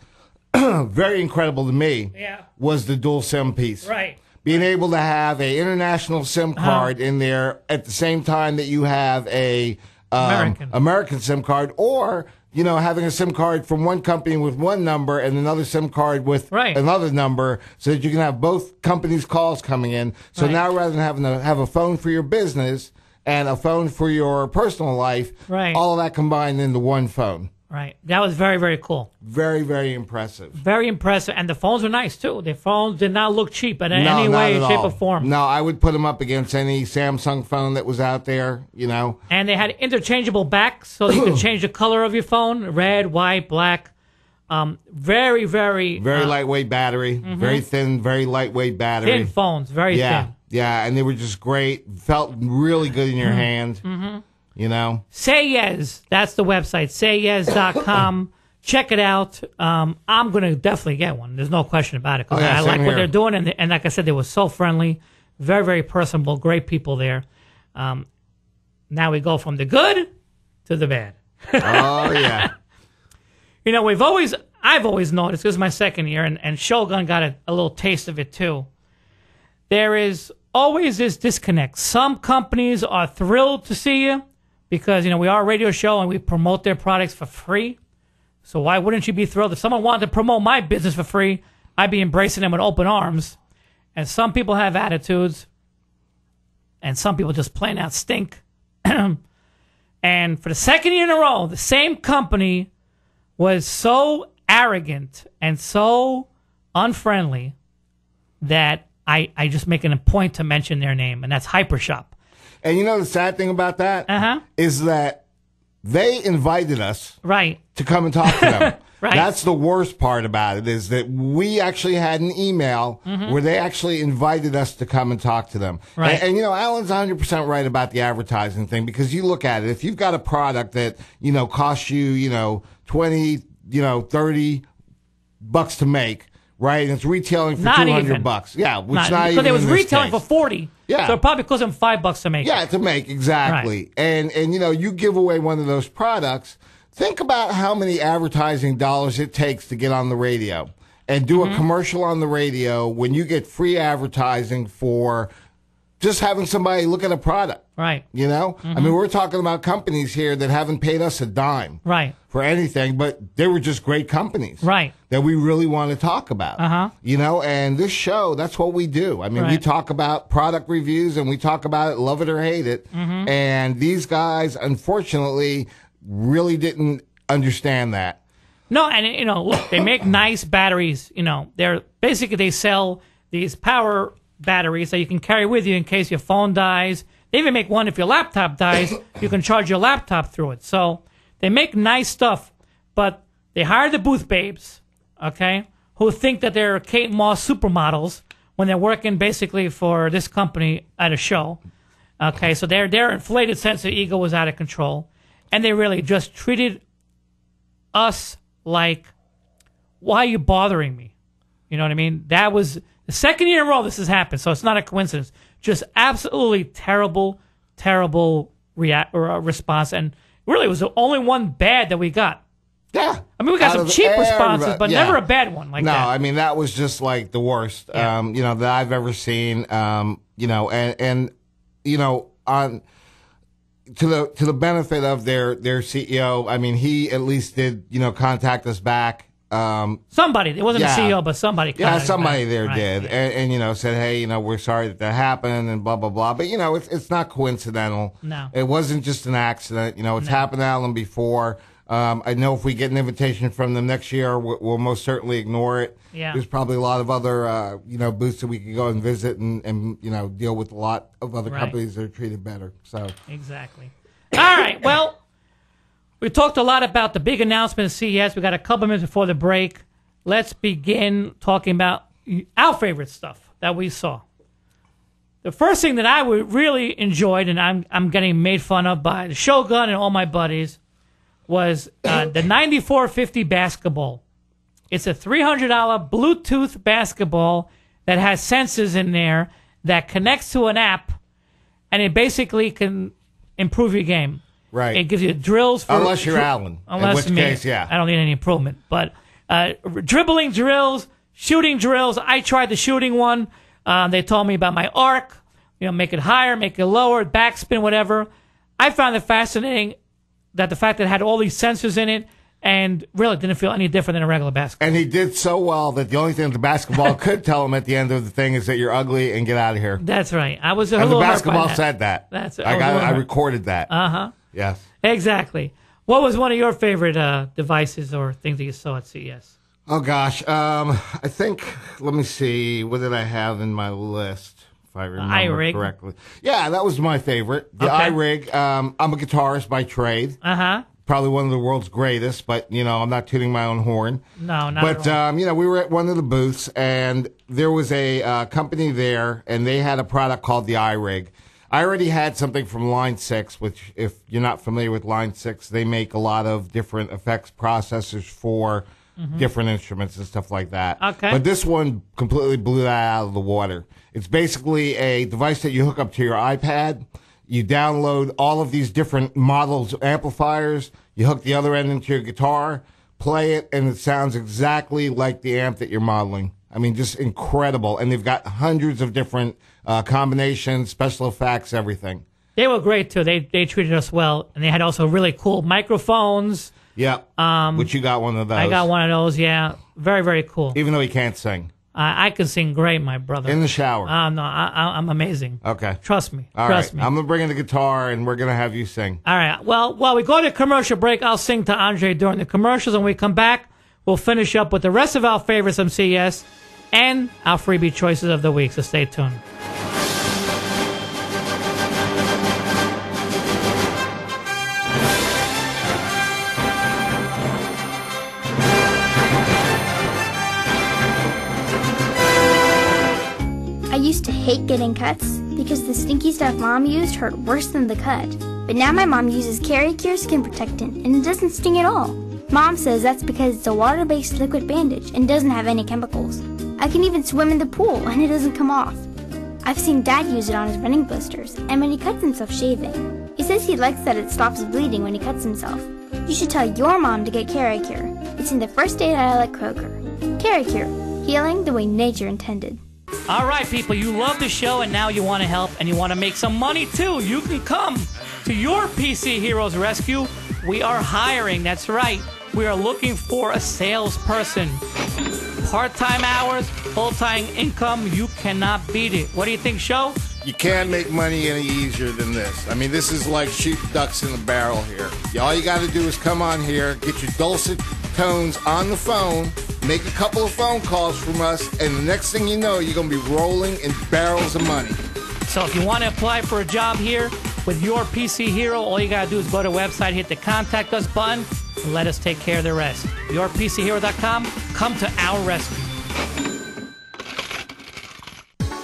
very incredible to me was the dual SIM piece. Right. Being able to have a international SIM card in there at the same time that you have a American SIM card, or having a SIM card from one company with one number and another SIM card with another number, so that you can have both companies' calls coming in. So now, rather than having to have a phone for your business and a phone for your personal life, all of that combined into one phone. Right. That was very, very cool. Very, very impressive. Very impressive. And the phones were nice, too. The phones did not look cheap in any way, shape, or form. No, I would put them up against any Samsung phone that was out there, And they had interchangeable backs, so you could change the color of your phone, red, white, black. Very, very... Very lightweight battery. Very thin, very lightweight battery. Thin phones, very thin. Yeah, and they were just great. Felt really good in your hand. You know? Say Yes. That's the website, sayyes.com. Check it out. I'm going to definitely get one. There's no question about it. 'Cause I like what they're doing. And like I said, they were so friendly. Very, very personable. Great people there. Now we go from the good to the bad. Oh, yeah. You know, I've always noticed, this is my second year, and Shogun got a little taste of it too. There is always this disconnect. Some companies are thrilled to see you because, you know, we are a radio show and we promote their products for free. So why wouldn't you be thrilled? If someone wanted to promote my business for free, I'd be embracing them with open arms. And some people have attitudes, and some people just plain out stink. And for the second year in a row, the same company was so arrogant and so unfriendly that I just make it a point to mention their name, and that's Hypershop. And you know the sad thing about that is that they invited us to come and talk to them. That's the worst part about it, is that we actually had an email where they actually invited us to come and talk to them. And you know, Alan's 100% right about the advertising thing, because you look at it, if you've got a product that, you know, costs you, you know, 20, you know, $30 to make, right? And it's retailing for $200. Yeah, which not even. Because it was retailing for $40. Yeah. So it probably cost them $5 to make. Yeah, to make, exactly. And you know, you give away one of those products. Think about how many advertising dollars it takes to get on the radio and do a commercial on the radio when you get free advertising for just having somebody look at a product. Right. You know? I mean, we're talking about companies here that haven't paid us a dime for anything, but they were just great companies. That we really want to talk about. You know, and this show, that's what we do. I mean, we talk about product reviews and we talk about it, love it or hate it. And these guys, unfortunately, really didn't understand that. No, and you know, look, they make nice batteries. You know, they sell these power batteries that you can carry with you in case your phone dies. They even make one if your laptop dies, you can charge your laptop through it. So they make nice stuff, but they hire the booth babes, okay, who think that they're Kate Moss supermodels when they're working basically for this company at a show. Okay, so their inflated sense of ego was out of control. And they really just treated us like, why are you bothering me? You know what I mean? That was the second year in a row this has happened, so it's not a coincidence. Just absolutely terrible, terrible response. And really, it was the only one bad that we got. Yeah. I mean, we got some cheap responses, but never a bad one like that. No, I mean, that was just like the worst, you know, that I've ever seen. You know, and you know, on... To the benefit of their CEO, I mean, he at least did, you know, contact us back. Somebody, it wasn't a CEO, but somebody. Yeah, somebody there did, and you know, said, hey, you know, we're sorry that happened, and blah blah blah. But you know, it's not coincidental. No, it wasn't just an accident. You know, it's happened to Alan before. I know if we get an invitation from them next year, we'll most certainly ignore it. Yeah. There's probably a lot of other, you know, booths that we could go and visit and you know, deal with a lot of other companies that are treated better. So exactly. All right. Well, we talked a lot about the big announcement at CES. We got a couple minutes before the break. Let's begin talking about our favorite stuff that we saw. The first thing that I really enjoyed, and I'm getting made fun of by the Shogun and all my buddies, was the 9450 basketball. It's a $300 Bluetooth basketball that has sensors in there that connects to an app, and it basically can improve your game. Right. It gives you drills. Unless you're Alan. Unless in which case, I don't need any improvement. But dribbling drills, shooting drills. I tried the shooting one. They told me about my arc. You know, make it higher, make it lower, backspin, whatever. I found it fascinating that the fact that it had all these sensors in it and really didn't feel any different than a regular basketball. And he did so well that the only thing the basketball could tell him at the end of the thing is that you're ugly and get out of here. That's right. I was a and little the hurt by basketball that. said that. That's I recorded that. Yes. Exactly. What was one of your favorite devices or things that you saw at CES? Oh gosh, I think. Let me see. What did I have in my list? If I remember iRig. correctly. Yeah, that was my favorite. The iRig. I'm a guitarist by trade. Probably one of the world's greatest, but, you know, I'm not tooting my own horn. No, not but, at all. you know, we were at one of the booths, and there was a company there, and they had a product called the iRig. I already had something from Line 6, which, if you're not familiar with Line 6, they make a lot of different effects processors for different instruments and stuff like that. Okay. But this one completely blew that out of the water. It's basically a device that you hook up to your iPad. You download all of these different models, amplifiers. You hook the other end into your guitar, play it, and it sounds exactly like the amp that you're modeling. I mean, just incredible. And they've got hundreds of different combinations, special effects, everything. They were great, too. They treated us well. And they had also really cool microphones. Yeah, which you got one of those. I got one of those, yeah. Very, very cool. Even though he can't sing. I can sing great, my brother. In the shower. No, I'm amazing. Okay. Trust me. Trust me. I'm going to bring in the guitar, and we're going to have you sing. All right. Well, while we go to commercial break, I'll sing to Andre during the commercials. And when we come back, we'll finish up with the rest of our favorites from CES and our freebie choices of the week. So stay tuned. I used to hate getting cuts because the stinky stuff Mom used hurt worse than the cut. But now my mom uses Caricure skin protectant and it doesn't sting at all. Mom says that's because it's a water-based liquid bandage and doesn't have any chemicals. I can even swim in the pool and it doesn't come off. I've seen Dad use it on his running blisters and when he cuts himself shaving. He says he likes that it stops bleeding when he cuts himself. You should tell your mom to get Caricure. It's in the first aid aisle at Kroger. Caricure, healing the way nature intended. All right, people, you love the show and now you want to help and you want to make some money too. You can come to your PC Heroes Rescue. We are hiring, that's right. We are looking for a salesperson. Part-time hours, full-time income, you cannot beat it. What do you think, Sho? You can't make money any easier than this. I mean, this is like shooting ducks in a barrel here. All you got to do is come on here, get your dulcet tones on the phone, make a couple of phone calls from us, and the next thing you know, you're going to be rolling in barrels of money. So if you want to apply for a job here with your PC Hero, all you got to do is go to the website, hit the Contact Us button, and let us take care of the rest. YourPCHero.com, come to our rescue.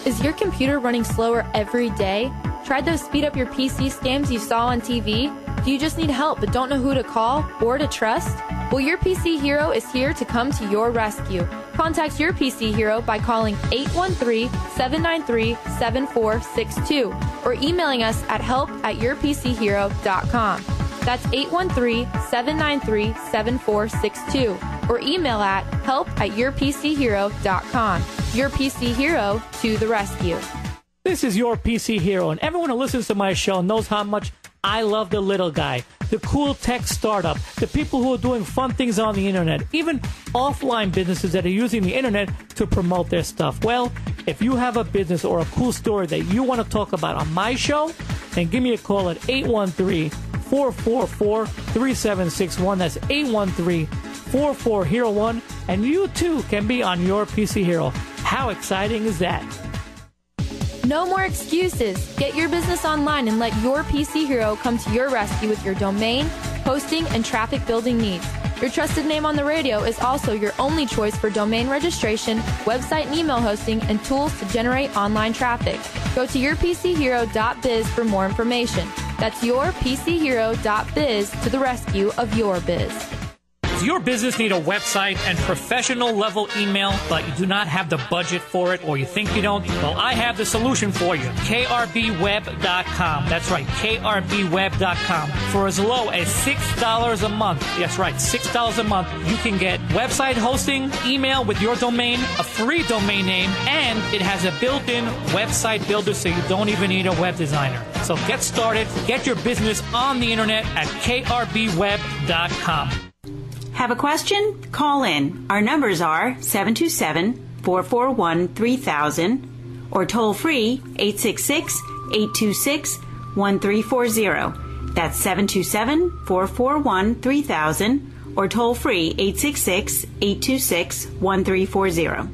Is your computer running slower every day? Tried those speed up your PC scams you saw on TV? Do you just need help but don't know who to call or to trust? Well, Your PC Hero is here to come to your rescue. Contact Your PC Hero by calling 813-793-7462 or emailing us at help@yourpchero.com. That's 813-793-7462 or email at help@yourpchero.com. Your PC Hero to the rescue. This is Your PC Hero, and everyone who listens to my show knows how much I love the little guy, the cool tech startup, the people who are doing fun things on the internet, even offline businesses that are using the internet to promote their stuff. Well, if you have a business or a cool story that you want to talk about on my show, then give me a call at 813-444-3761. That's 813-4401, and you too can be on Your PC Hero. How exciting is that? No more excuses. Get your business online and let Your PC Hero come to your rescue with your domain, hosting, and traffic building needs. Your trusted name on the radio is also your only choice for domain registration, website and email hosting, and tools to generate online traffic. Go to yourpchero.biz for more information. That's yourpchero.biz to the rescue of your biz. Does your business need a website and professional level email, but you do not have the budget for it, or you think you don't? Well, I have the solution for you. KRBWeb.com. That's right, KRBWeb.com. For as low as $6 a month, that's right, $6 a month, you can get website hosting, email with your domain, a free domain name, and it has a built-in website builder, so you don't even need a web designer. So get started, get your business on the internet at KRBWeb.com. Have a question? Call in. Our numbers are 727-441-3000 or toll free 866-826-1340. That's 727-441-3000 or toll free 866-826-1340.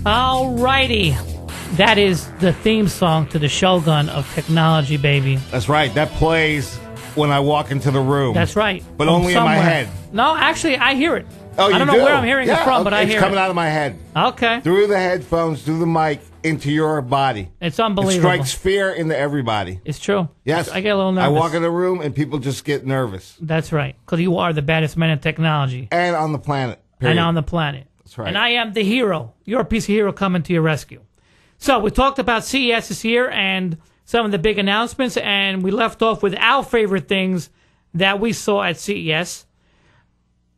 Alrighty. That is the theme song to the Shogun of Technology, baby. That's right. That plays when I walk into the room. That's right. But From only in my somewhere. head. No, actually, I hear it. Oh, you I don't know do? where I'm hearing it from, but I hear it's coming it. out of my head. Okay. Through the headphones, through the mic, into your body. It's It unbelievable. strikes fear into everybody. It's true. Yes. I get a little nervous. I walk in the room and people just get nervous. That's right. Because you are the baddest man in technology. And on the planet. Period. And on the planet. That's right. And I am the hero. Your PC hero coming to your rescue. So we talked about CES this year and some of the big announcements, and we left off with our favorite things that we saw at CES.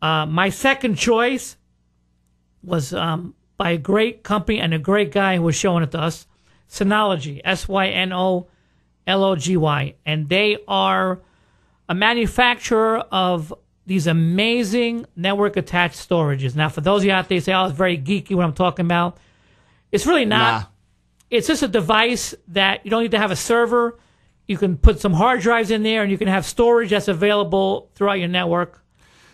My second choice was by a great company and a great guy who was showing it to us, Synology, Synology. And they are a manufacturer of these amazing network-attached storages. Now, for those of you out there who say, oh, it's very geeky what I'm talking about, it's really not. Nah. It's just a device that you don't need to have a server. You can put some hard drives in there, and you can have storage that's available throughout your network.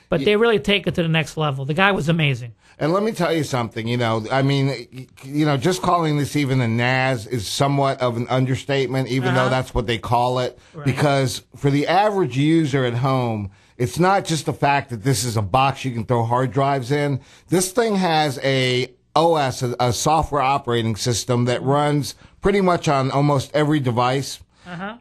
But they really take it to the next level. The guy was amazing. And let me tell you something, just calling this even a NAS is somewhat of an understatement, even though that's what they call it. Right. Because for the average user at home, it's not just the fact that this is a box you can throw hard drives in. This thing has a OS, a software operating system that runs pretty much on almost every device.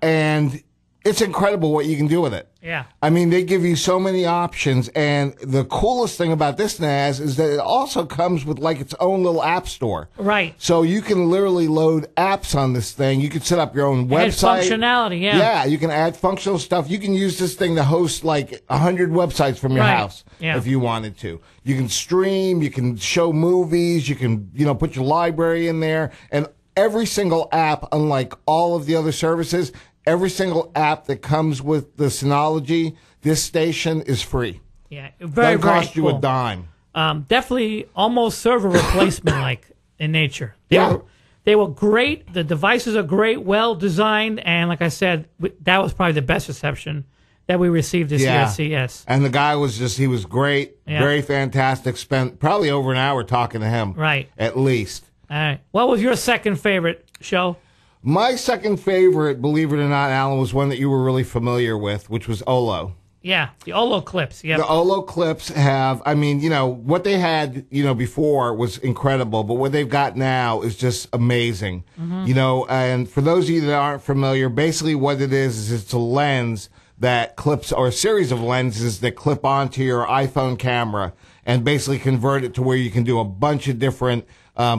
And it's incredible what you can do with it. Yeah. I mean, they give you so many options, and the coolest thing about this NAS is that it also comes with like its own little app store. Right. So you can literally load apps on this thing. You can set up your own website. Functionality, yeah. Yeah, you can add functional stuff. You can use this thing to host like 100 websites from your house if you wanted to. You can stream, you can show movies, you can, put your library in there, and every single app, unlike all of the other services, every single app that comes with the Synology, this station is free. Yeah, very, Doesn't very cost you a dime. Definitely almost server replacement like in nature. They were great. The devices are great, well designed, and like I said, that was probably the best reception that we received this year at CES. And the guy was he was great, Yeah. very fantastic. Spent probably over an hour talking to him. Right. At least. All right. What was your second favorite show? My second favorite, believe it or not, Alan, was one that you were really familiar with, which was Olo. Yeah, the Olo clips. Yeah. The Olo clips have, what they had, before was incredible, but what they've got now is just amazing. And for those of you that aren't familiar, basically what it is it's a lens that clips, or a series of lenses that clip onto your iPhone camera and basically convert it to where you can do a bunch of different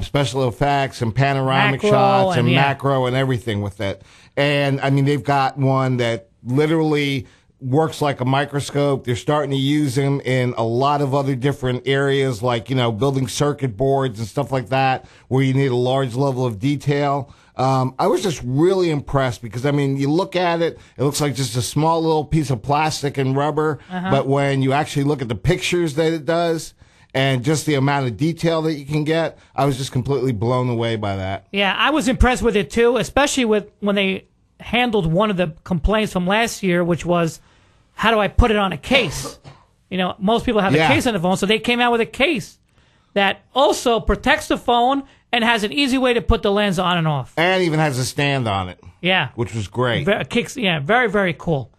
special effects and panoramic Macro shots and and macro and everything with it. And they've got one that literally works like a microscope. They're starting to use them in a lot of other different areas, like, building circuit boards and stuff like that, where you need a large level of detail. I was just really impressed because, you look at it, it looks like just a small little piece of plastic and rubber. But when you actually look at the pictures that it does, and just the amount of detail that you can get, I was just completely blown away by that. Yeah, I was impressed with it too, especially with when they handled one of the complaints from last year, which was, how do I put it on a case? Most people have a case on the phone, so they came out with a case that also protects the phone and has an easy way to put the lens on and off. And even has a stand on it. Yeah. Which was great. Very, very cool.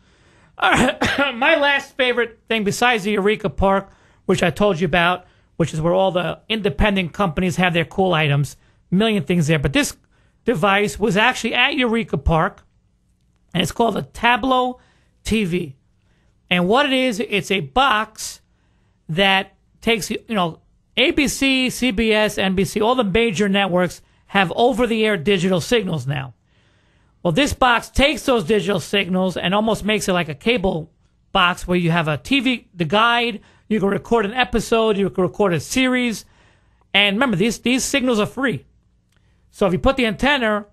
My last favorite thing besides the Eureka Park, which I told you about, which is where all the independent companies have their cool items, a million things there. But this device was actually at Eureka Park, and it's called a Tableau TV. And what it is, it's a box that takes, ABC, CBS, NBC, all the major networks have over-the-air digital signals now. Well, this box takes those digital signals and almost makes it like a cable box where you have a TV, the guide, you can record an episode, you can record a series. And remember, these signals are free. So if you put the antenna,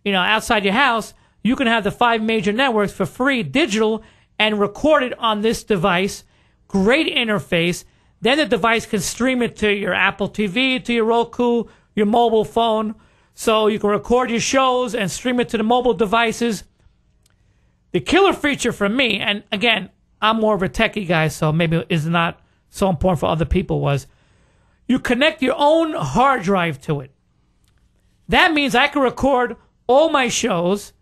outside your house, you can have the 5 major networks for free, digital, and record it on this device. Great interface. Then the device can stream it to your Apple TV, to your Roku, your mobile phone. So you can record your shows and stream it to the mobile devices. The killer feature for me, and again, I'm more of a techie guy, so maybe it's not so important for other people, was you connect your own hard drive to it. That means I can record all my shows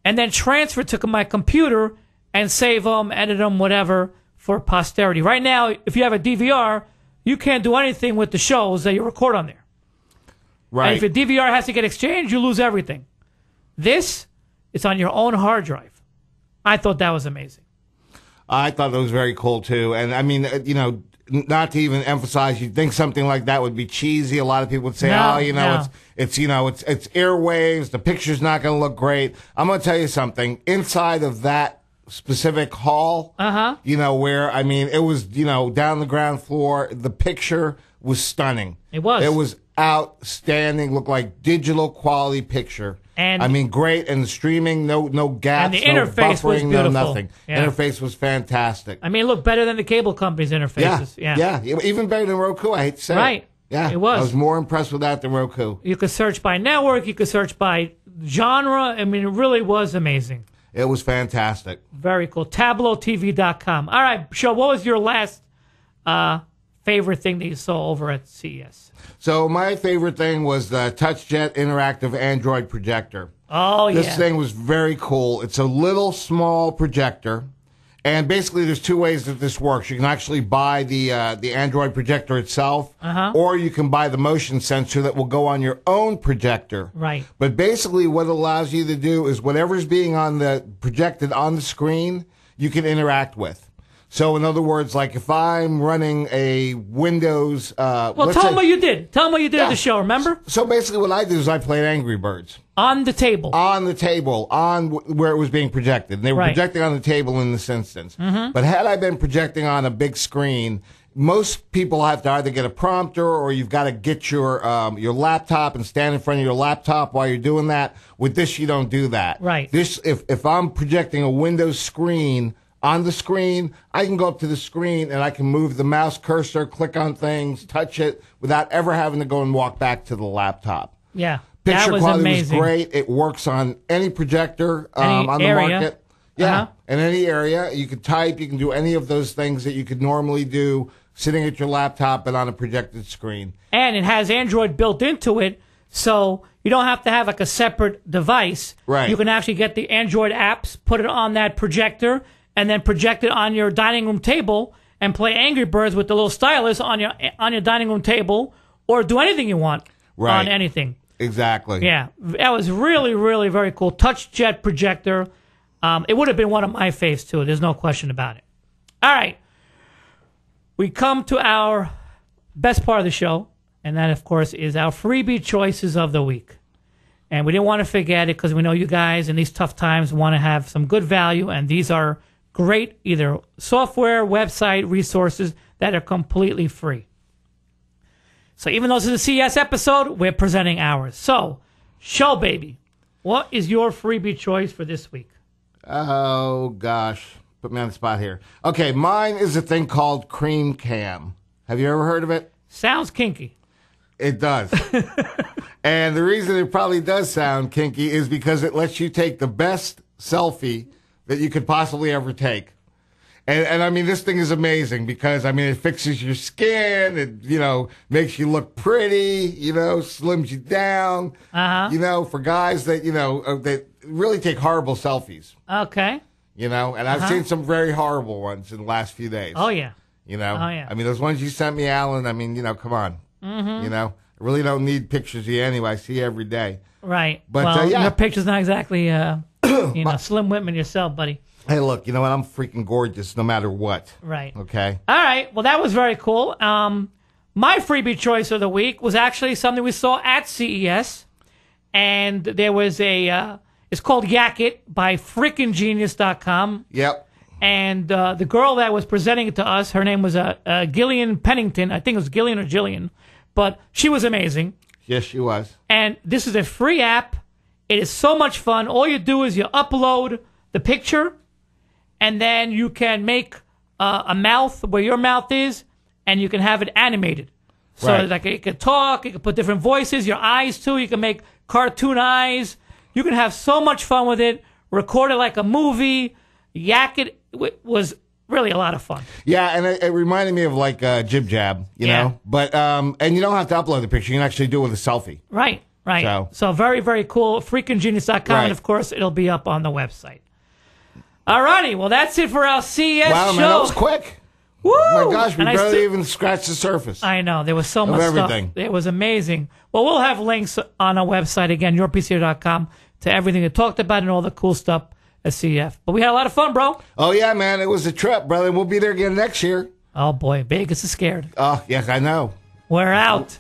and then transfer to my computer and save them, edit them, whatever, for posterity. Right now, if you have a DVR, you can't do anything with the shows that you record on there. Right. And if your DVR has to get exchanged, you lose everything. This, it's on your own hard drive. I thought that was amazing. I thought that was very cool, too. And, I mean, you know, not to even emphasize, you'd think something like that would be cheesy. A lot of people would say, it's airwaves. The picture's not going to look great. I'm going to tell you something. Inside of that specific hall, you know, where, I mean, it was, you know, down the ground floor. The picture was stunning. It was. It was outstanding. Looked like digital quality picture. And I mean, great. And the streaming, no gaps, and the no interface was buffering, beautiful. no nothing. Yeah. Interface was fantastic. I mean, it looked better than the cable company's interfaces. Yeah. Even better than Roku, I hate to say it. Right. Yeah. It was. I was more impressed with that than Roku. You could search by network. You could search by genre. I mean, it really was amazing. It was fantastic. Very cool. TableauTV.com. All right, Joe, what was your last favorite thing that you saw over at CES? So my favorite thing was the TouchJet interactive Android projector. Oh, This thing was very cool. It's a little small projector. And basically, there's two ways that this works. You can actually buy the Android projector itself, or you can buy the motion sensor that will go on your own projector. Right. But basically, what it allows you to do is whatever's being projected on the screen, you can interact with. So, in other words, like if I'm running a Windows... well, tell them what you did. Tell them what you did at the show, remember? So basically what I did is I played Angry Birds. On the table. On the table, where it was being projected. And they were projecting on the table in this instance. But had I been projecting on a big screen, most people have to either get a prompter or you've got to get your laptop and stand in front of your laptop while you're doing that. With this, you don't do that. Right. This, if I'm projecting a Windows screen... On the screen, I can go up to the screen and I can move the mouse cursor, click on things, touch it without ever having to go and walk back to the laptop. Yeah, Picture that was quality amazing. was great. It works on any projector Any on area. the market. Yeah, in any area. You can type, you can do any of those things that you could normally do sitting at your laptop and on a projected screen. And it has Android built into it, so you don't have to have like a separate device. Right. You can actually get the Android apps, put it on that projector, and then project it on your dining room table and play Angry Birds with the little stylus on your dining room table, or do anything you want on anything. Exactly. Yeah, that was really, really very cool. TouchJet projector. It would have been one of my faves, too. There's no question about it. All right. We come to our best part of the show, and that, of course, is our freebie choices of the week. And we didn't want to forget it because we know you guys in these tough times want to have some good value, and these are great either software, website, resources that are completely free. So even though this is a CES episode, we're presenting ours. So, Show Baby, what is your freebie choice for this week? Oh, gosh. Put me on the spot here. Okay, mine is a thing called Cream Cam. Have you ever heard of it? Sounds kinky. It does. And the reason it probably does sound kinky is because it lets you take the best selfie that you could possibly ever take. And I mean, this thing is amazing because, I mean, it fixes your skin. It, you know, makes you look pretty, you know, slims you down. You know, for guys that, you know, that really take horrible selfies. Okay. You know, and I've seen some very horrible ones in the last few days. Oh, yeah. You know? Oh, yeah. I mean, those ones you sent me, Alan, I mean, you know, come on. You know? I really don't need pictures of you anyway. I see you every day. Right. But, well, yeah. your picture's not exactly, you know, Slim Whitman yourself, buddy. Hey, look, you know what? I'm freaking gorgeous no matter what. Right. Okay? All right. Well, that was very cool. My freebie choice of the week was actually something we saw at CES. And there was it's called Yak It by FreakinGenius.com. Yep. And the girl that was presenting it to us, her name was Gillian Pennington. I think it was Gillian or Jillian. But she was amazing. Yes, she was. And this is a free app. It is so much fun. All you do is you upload the picture, and then you can make a mouth where your mouth is, and you can have it animated. So like it can talk, you can put different voices, your eyes too. You can make cartoon eyes. You can have so much fun with it. Record it like a movie. Yak It was really a lot of fun. Yeah, and it reminded me of like Jib Jab, you know? But, and you don't have to upload the picture. You can actually do it with a selfie. Right. So very, very cool. FreakinGenius.com, and of course, it'll be up on the website. Alrighty, well, that's it for our CES Wow, show. man, that was quick. Woo! Oh my gosh, we And I barely still- even scratched the surface. I know. There was so Of much everything. stuff. It was amazing. Well, we'll have links on our website, again, yourpcr.com, to everything we talked about and all the cool stuff at CF. But we had a lot of fun, bro. Oh, yeah, man, it was a trip, brother. We'll be there again next year. Oh, boy. Vegas is scared. Oh, yeah, I know. We're out.